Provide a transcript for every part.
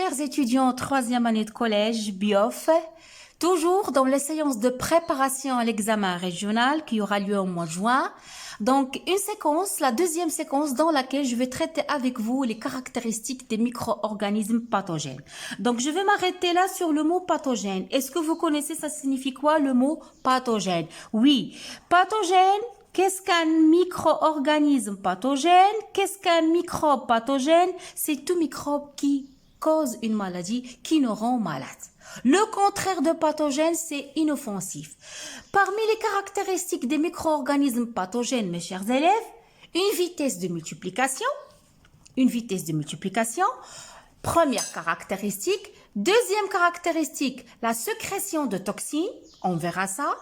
chers étudiants, troisième année de collège, BIOF, toujours dans les séances de préparation à l'examen régional qui aura lieu au mois de juin. Donc, une séquence, la deuxième séquence dans laquelle je vais traiter avec vous les caractéristiques des micro-organismes pathogènes. Donc, je vais m'arrêter là sur le mot pathogène. Est-ce que vous connaissez, ça signifie quoi le mot pathogène? Oui, pathogène. Qu'est-ce qu'un micro-organisme pathogène? Qu'est-ce qu'un microbe pathogène? C'est tout microbe qui cause une maladie, qui nous rend malade. Le contraire de pathogène, c'est inoffensif. Parmi les caractéristiques des micro-organismes pathogènes, mes chers élèves, une vitesse de multiplication. Première caractéristique. Deuxième caractéristique, la sécrétion de toxines. On verra ça.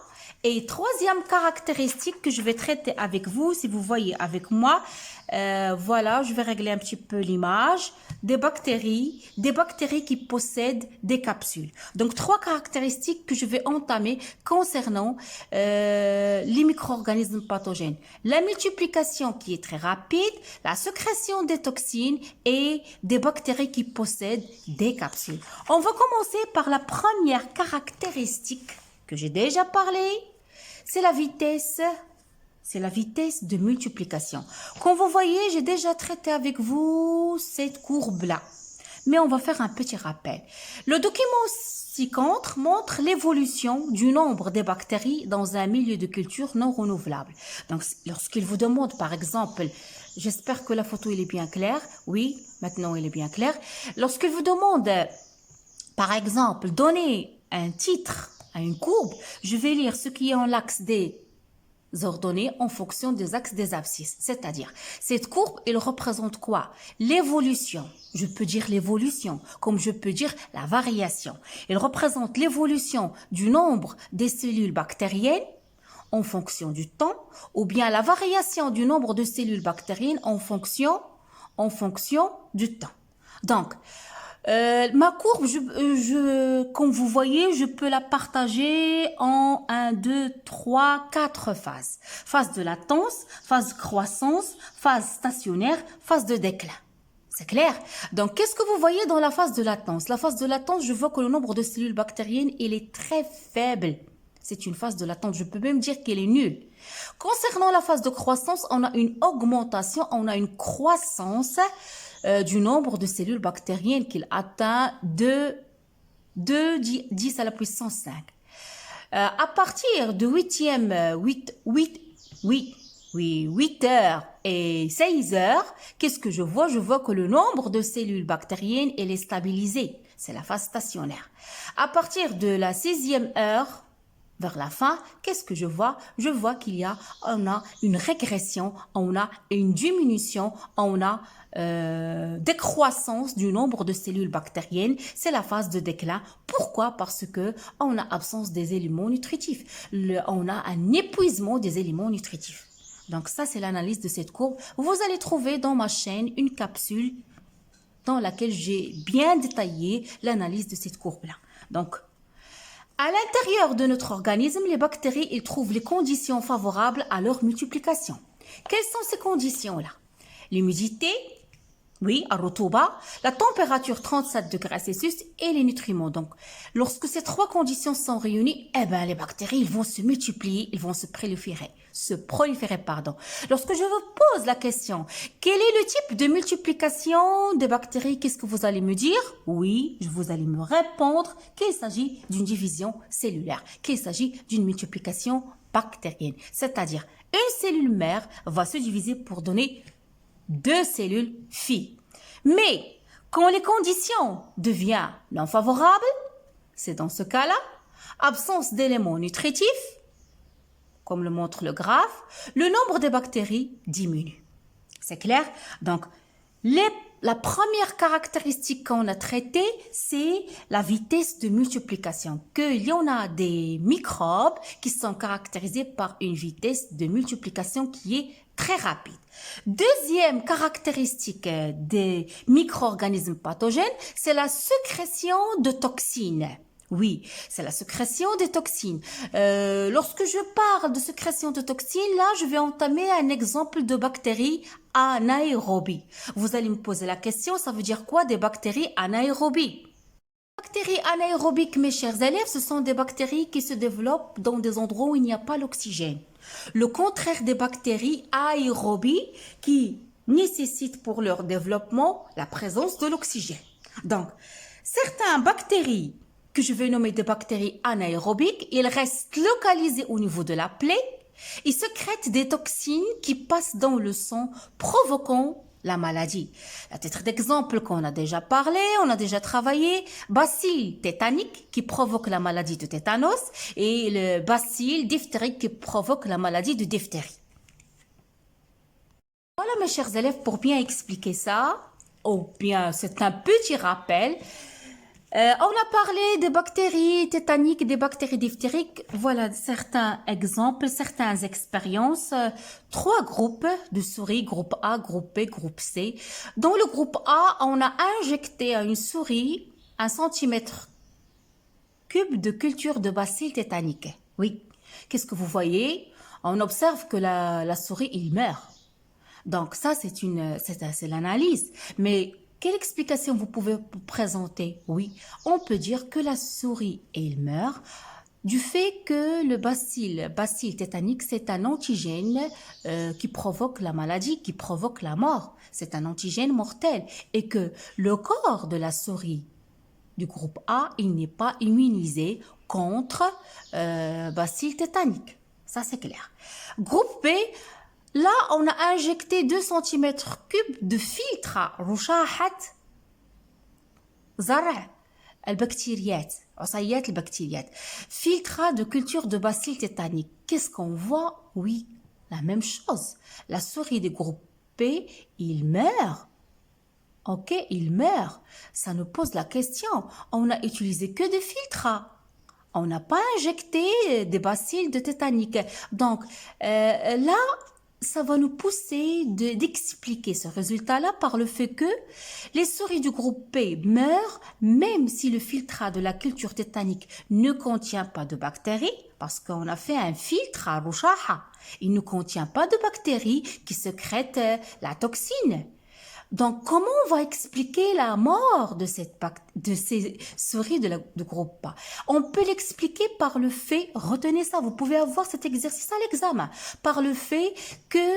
Et troisième caractéristique que je vais traiter avec vous, si vous voyez avec moi, voilà, je vais régler un petit peu l'image, des bactéries qui possèdent des capsules. Donc, trois caractéristiques que je vais entamer concernant les micro-organismes pathogènes. La multiplication qui est très rapide, la sécrétion des toxines et des bactéries qui possèdent des capsules. On va commencer par la première caractéristique que j'ai déjà parlé, c'est la vitesse de multiplication. Comme vous voyez, j'ai déjà traité avec vous cette courbe-là. Mais on va faire un petit rappel. Le document ci-contre montre l'évolution du nombre des bactéries dans un milieu de culture non renouvelable. Donc, lorsqu'il vous demande, par exemple, j'espère que la photo elle est bien claire. Oui, maintenant elle est bien claire. Lorsqu'il vous demande, par exemple, donner un titre à une courbe, je vais lire ce qui est en l'axe des ordonnées en fonction des axes des abscisses. C'est-à-dire, cette courbe, elle représente quoi? L'évolution. Je peux dire l'évolution, comme je peux dire la variation. Elle représente l'évolution du nombre des cellules bactériennes en fonction du temps, ou bien la variation du nombre de cellules bactériennes en fonction du temps. Donc, ma courbe, comme vous voyez, je peux la partager en 1, 2, 3, 4 phases. Phase de latence, phase de croissance, phase stationnaire, phase de déclin. C'est clair? Donc, qu'est-ce que vous voyez dans la phase de latence? La phase de latence, je vois que le nombre de cellules bactériennes, il est très faible. C'est une phase de latence. Je peux même dire qu'elle est nulle. Concernant la phase de croissance, on a une augmentation, on a une croissance du nombre de cellules bactériennes qu'il atteint de 10 à la puissance 5. À partir de 8 heures et 16 heures, qu'est-ce que je vois? Je vois que le nombre de cellules bactériennes elle est stabilisé. C'est la phase stationnaire. À partir de la 6e heure, vers la fin, qu'est-ce que je vois? Je vois on a une régression, on a une diminution, on a décroissance du nombre de cellules bactériennes. C'est la phase de déclin. Pourquoi? Parce que on a absence des éléments nutritifs. On a un épuisement des éléments nutritifs. Donc ça, c'est l'analyse de cette courbe. Vous allez trouver dans ma chaîne une capsule dans laquelle j'ai bien détaillé l'analyse de cette courbe-là. Donc, à l'intérieur de notre organisme, les bactéries ils trouvent les conditions favorables à leur multiplication. Quelles sont ces conditions-là? L'humidité, oui, الرطوبة, la température 37 degrés Celsius et les nutriments. Donc, lorsque ces trois conditions sont réunies, les bactéries ils vont se multiplier, ils vont se proliférer. Lorsque je vous pose la question, quel est le type de multiplication des bactéries, qu'est-ce que vous allez me dire? Oui, vous allez me répondre qu'il s'agit d'une division cellulaire, qu'il s'agit d'une multiplication bactérienne. C'est-à-dire, une cellule mère va se diviser pour donner 2 cellules filles. Mais, quand les conditions deviennent non favorables, c'est dans ce cas-là, absence d'éléments nutritifs, comme le montre le graphe, le nombre de bactéries diminue. C'est clair? Donc, la première caractéristique qu'on a traitée, c'est la vitesse de multiplication. Qu'il y en a des microbes qui sont caractérisés par une vitesse de multiplication qui est très rapide. Deuxième caractéristique des micro-organismes pathogènes, c'est la sécrétion de toxines. Oui, c'est la sécrétion des toxines. Lorsque je parle de sécrétion de toxines, là, je vais entamer un exemple de bactéries anaérobies. Vous allez me poser la question, ça veut dire quoi des bactéries anaérobies? Les bactéries anaérobiques, mes chers élèves, ce sont des bactéries qui se développent dans des endroits où il n'y a pas l'oxygène. Le contraire des bactéries aérobies qui nécessitent pour leur développement la présence de l'oxygène. Donc, certaines bactéries que je vais nommer des bactéries anaérobiques, ils restent localisés au niveau de la plaie et sécrètent des toxines qui passent dans le sang, provoquant la maladie. À titre d'exemple qu'on a déjà parlé, on a déjà travaillé, bacille tétanique qui provoque la maladie de tétanos et le bacille diphtérique qui provoque la maladie de diphtérie. Voilà mes chers élèves, pour bien expliquer ça, ou bien c'est un petit rappel. On a parlé des bactéries tétaniques, des bactéries diphtériques. Voilà certains exemples, certaines expériences. Trois groupes de souris, groupe A, groupe B, groupe C. Dans le groupe A, on a injecté à une souris 1 cm³ de culture de bacille tétanique. Oui. Qu'est-ce que vous voyez? On observe que la souris, il meurt. Donc ça, c'est l'analyse. Mais quelle explication vous pouvez présenter? Oui, on peut dire que la souris, elle meurt du fait que le bacille tétanique, c'est un antigène qui provoque la maladie, qui provoque la mort. C'est un antigène mortel. Et que le corps de la souris du groupe A, il n'est pas immunisé contre bacille tétanique. Ça, c'est clair. Groupe B, là, on a injecté 2 cm³ de filtre رشاحة زرع البكتيريات عصيات البكتيريات filtre de culture de bacille tétanique. Qu'est-ce qu'on voit? Oui, la même chose. La souris du groupe B, il meurt. Ok, il meurt. Ça nous pose la question. On n'a utilisé que des filtres. On n'a pas injecté des bacilles de tétanique. Donc, là, ça va nous pousser d'expliquer ce résultat-là par le fait que les souris du groupe B meurent même si le filtre de la culture tétanique ne contient pas de bactéries, parce qu'on a fait un filtre à Rushaha. Il ne contient pas de bactéries qui sécrètent la toxine. Donc, comment on va expliquer la mort de ces souris de groupe A? On peut l'expliquer par le fait, retenez ça, vous pouvez avoir cet exercice à l'examen, par le fait que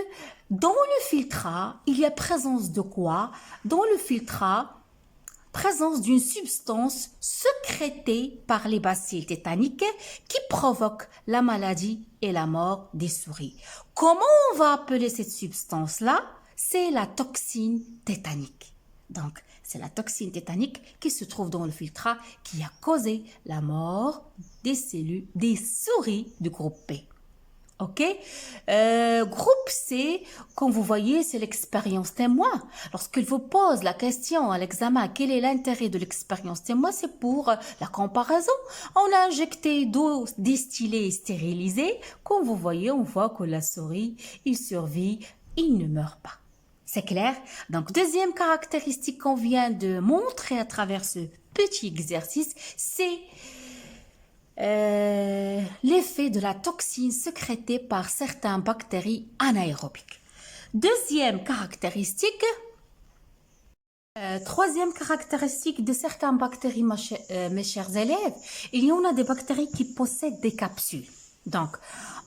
dans le filtre A, il y a présence de quoi? Dans le filtre A, présence d'une substance sécrétée par les bacilles tétaniques qui provoque la maladie et la mort des souris. Comment on va appeler cette substance-là? C'est la toxine tétanique. Donc, c'est la toxine tétanique qui se trouve dans le filtre A qui a causé la mort des cellules, des souris du groupe B. Ok? Groupe C, comme vous voyez, c'est l'expérience témoin. Lorsqu'il vous pose la question à l'examen, quel est l'intérêt de l'expérience témoin? C'est pour la comparaison. On a injecté d'eau distillée et stérilisée. Comme vous voyez, on voit que la souris, il survit, il ne meurt pas. C'est clair? Donc, deuxième caractéristique qu'on vient de montrer à travers ce petit exercice, c'est l'effet de la toxine sécrétée par certaines bactéries anaérobiques. Deuxième caractéristique, troisième caractéristique de certaines bactéries, mes chers élèves, il y en a des bactéries qui possèdent des capsules. Donc,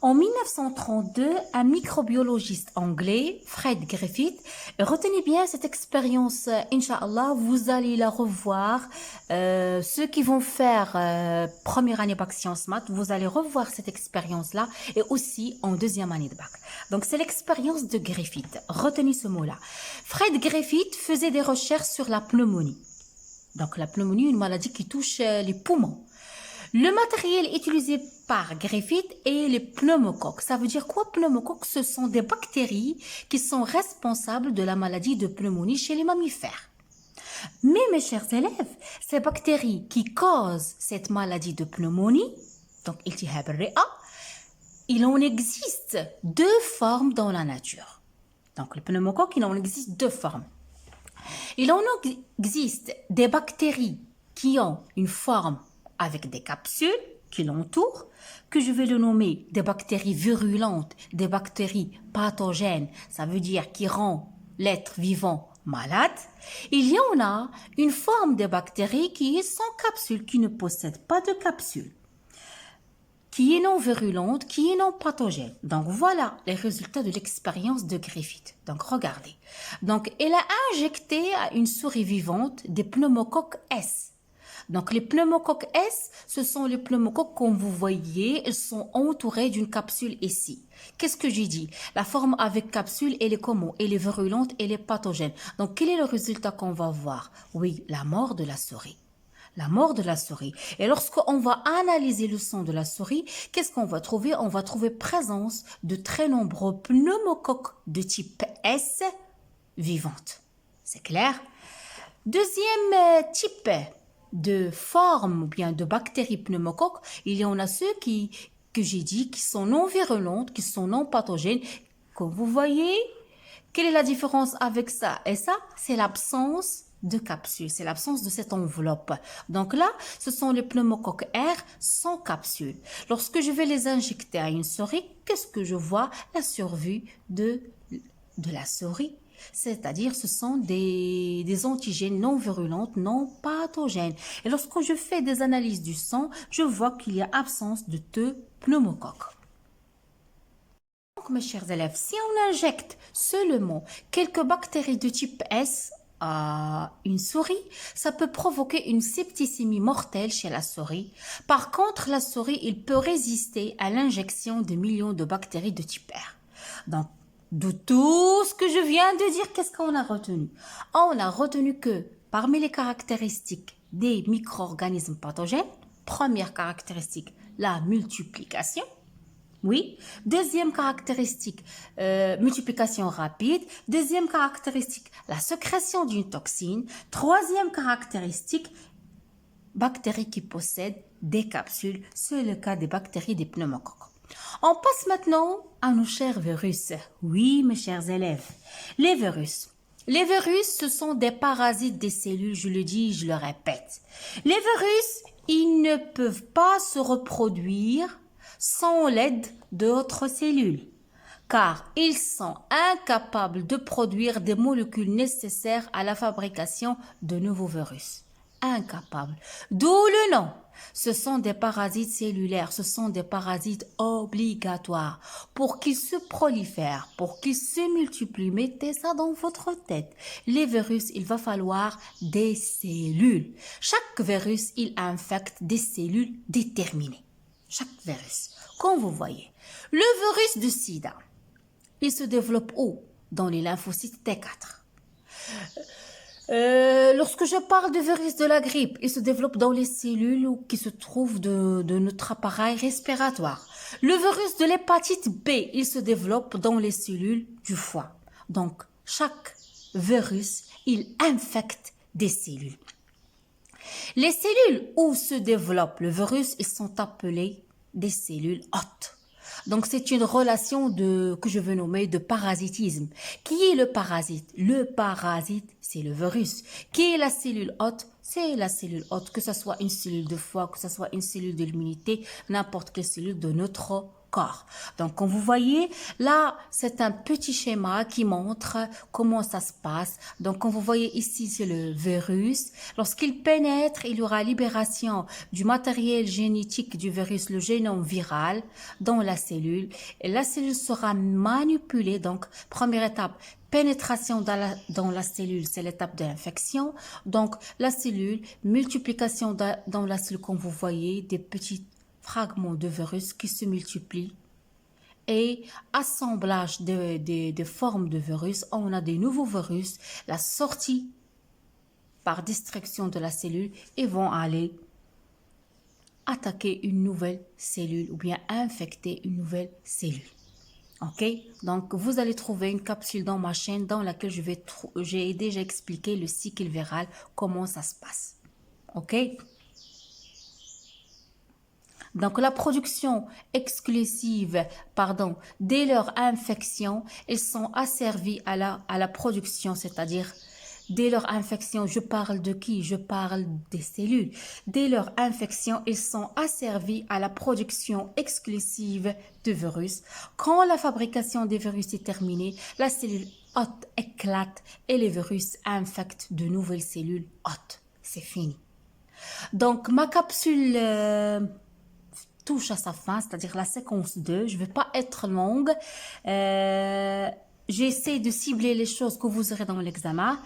en 1932, un microbiologiste anglais, Fred Griffith, retenez bien cette expérience, Inch'Allah, vous allez la revoir. Ceux qui vont faire première année bac sciences maths, vous allez revoir cette expérience-là et aussi en deuxième année de bac. Donc, c'est l'expérience de Griffith. Retenez ce mot-là. Fred Griffith faisait des recherches sur la pneumonie. Donc, la pneumonie, une maladie qui touche les poumons. Le matériel utilisé par Griffith est les pneumocoques. Ça veut dire quoi, pneumocoques? Ce sont des bactéries qui sont responsables de la maladie de pneumonie chez les mammifères. Mais mes chers élèves, ces bactéries qui causent cette maladie de pneumonie, donc iltihab al-ri'a, il en existe deux formes dans la nature. Donc le pneumocoque, il en existe deux formes. Il en existe des bactéries qui ont une forme avec des capsules qui l'entourent, que je vais le nommer des bactéries virulentes, des bactéries pathogènes, ça veut dire qui rend l'être vivant malade. Il y en a une forme de bactérie qui est sans capsule, qui ne possède pas de capsule, qui est non virulente, qui est non pathogène. Donc voilà les résultats de l'expérience de Griffith. Donc regardez. Donc elle a injecté à une souris vivante des pneumocoques S. Donc les pneumocoques S, ce sont les pneumocoques comme vous voyez, ils sont entourés d'une capsule ici. Qu'est-ce que j'ai dit? La forme avec capsule, elle est comment? Elle est virulente, elle est pathogène. Donc quel est le résultat qu'on va voir? Oui, la mort de la souris. La mort de la souris. Et lorsqu'on va analyser le sang de la souris, qu'est-ce qu'on va trouver? On va trouver présence de très nombreux pneumocoques de type S vivantes. C'est clair? Deuxième type de forme ou bien de bactéries pneumocoques, il y en a ceux que j'ai dit qui sont non virulentes, qui sont non pathogènes. Comme vous voyez, quelle est la différence avec ça et ça? C'est l'absence de capsule, c'est l'absence de cette enveloppe. Donc là, ce sont les pneumocoques R sans capsule. Lorsque je vais les injecter à une souris, qu'est-ce que je vois? La survie de la souris. C'est-à-dire, ce sont des antigènes non virulentes, non pathogènes. Et lorsque je fais des analyses du sang, je vois qu'il y a absence de deux pneumocoques. Donc, mes chers élèves, si on injecte seulement quelques bactéries de type S à une souris, ça peut provoquer une septicémie mortelle chez la souris. Par contre, la souris, il peut résister à l'injection de millions de bactéries de type R. Donc, de tout ce que je viens de dire, qu'est-ce qu'on a retenu? On a retenu que parmi les caractéristiques des micro-organismes pathogènes, première caractéristique, la multiplication. Oui. Deuxième caractéristique, multiplication rapide. Deuxième caractéristique, la sécrétion d'une toxine. Troisième caractéristique, bactéries qui possèdent des capsules. C'est le cas des bactéries des pneumocoques. On passe maintenant à nos chers virus. Oui, mes chers élèves, les virus. Les virus, ce sont des parasites des cellules, je le dis, je le répète. Les virus, ils ne peuvent pas se reproduire sans l'aide d'autres cellules, car ils sont incapables de produire des molécules nécessaires à la fabrication de nouveaux virus. Incapables. D'où le nom. Ce sont des parasites cellulaires, ce sont des parasites obligatoires. Pour qu'ils se prolifèrent, pour qu'ils se multiplient, mettez ça dans votre tête. Les virus, il va falloir des cellules. Chaque virus, il infecte des cellules déterminées. Chaque virus. Comme vous voyez, le virus du sida, il se développe où? Dans les lymphocytes T4. Lorsque je parle du virus de la grippe, il se développe dans les cellules qui se trouvent de notre appareil respiratoire. Le virus de l'hépatite B, il se développe dans les cellules du foie. Donc, chaque virus, il infecte des cellules. Les cellules où se développe le virus, ils sont appelées des cellules hôtes. Donc, c'est une relation que je veux nommer de parasitisme. Qui est le parasite? Le parasite, c'est le virus. Qui est la cellule hôte? C'est la cellule hôte, que ce soit une cellule de foie, que ce soit une cellule de l'immunité, n'importe quelle cellule de notre corps. Donc, comme vous voyez, là, c'est un petit schéma qui montre comment ça se passe. Donc, comme vous voyez ici, c'est le virus. Lorsqu'il pénètre, il y aura libération du matériel génétique du virus, le génome viral, dans la cellule. Et la cellule sera manipulée. Donc, première étape, pénétration dans la cellule, c'est l'étape de l'infection. Donc, la cellule, multiplication dans la cellule, comme vous voyez, des petits fragments de virus qui se multiplient et assemblage de formes de virus. On a des nouveaux virus, la sortie par destruction de la cellule et vont aller attaquer une nouvelle cellule ou bien infecter une nouvelle cellule. Ok, donc vous allez trouver une capsule dans ma chaîne dans laquelle j'ai déjà expliqué le cycle viral, comment ça se passe. Ok. Donc, la production exclusive, dès leur infection, ils sont asservis à la production, c'est-à-dire Dès leur infection, je parle de qui? Je parle des cellules. Dès leur infection, ils sont asservis à la production exclusive de virus. Quand la fabrication des virus est terminée, la cellule hôte éclate et les virus infectent de nouvelles cellules hôtes. C'est fini. Donc, ma capsule touche à sa fin, c'est-à-dire la séquence 2. Je ne vais pas être longue. J'essaie de cibler les choses que vous aurez dans l'examen.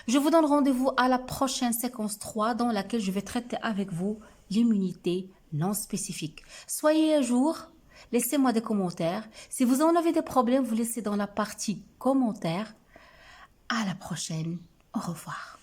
Je vous donne rendez-vous à la prochaine séquence 3 dans laquelle je vais traiter avec vous l'immunité non spécifique. Soyez à jour. Laissez-moi des commentaires. Si vous en avez des problèmes, vous laissez dans la partie commentaires. À la prochaine. Au revoir.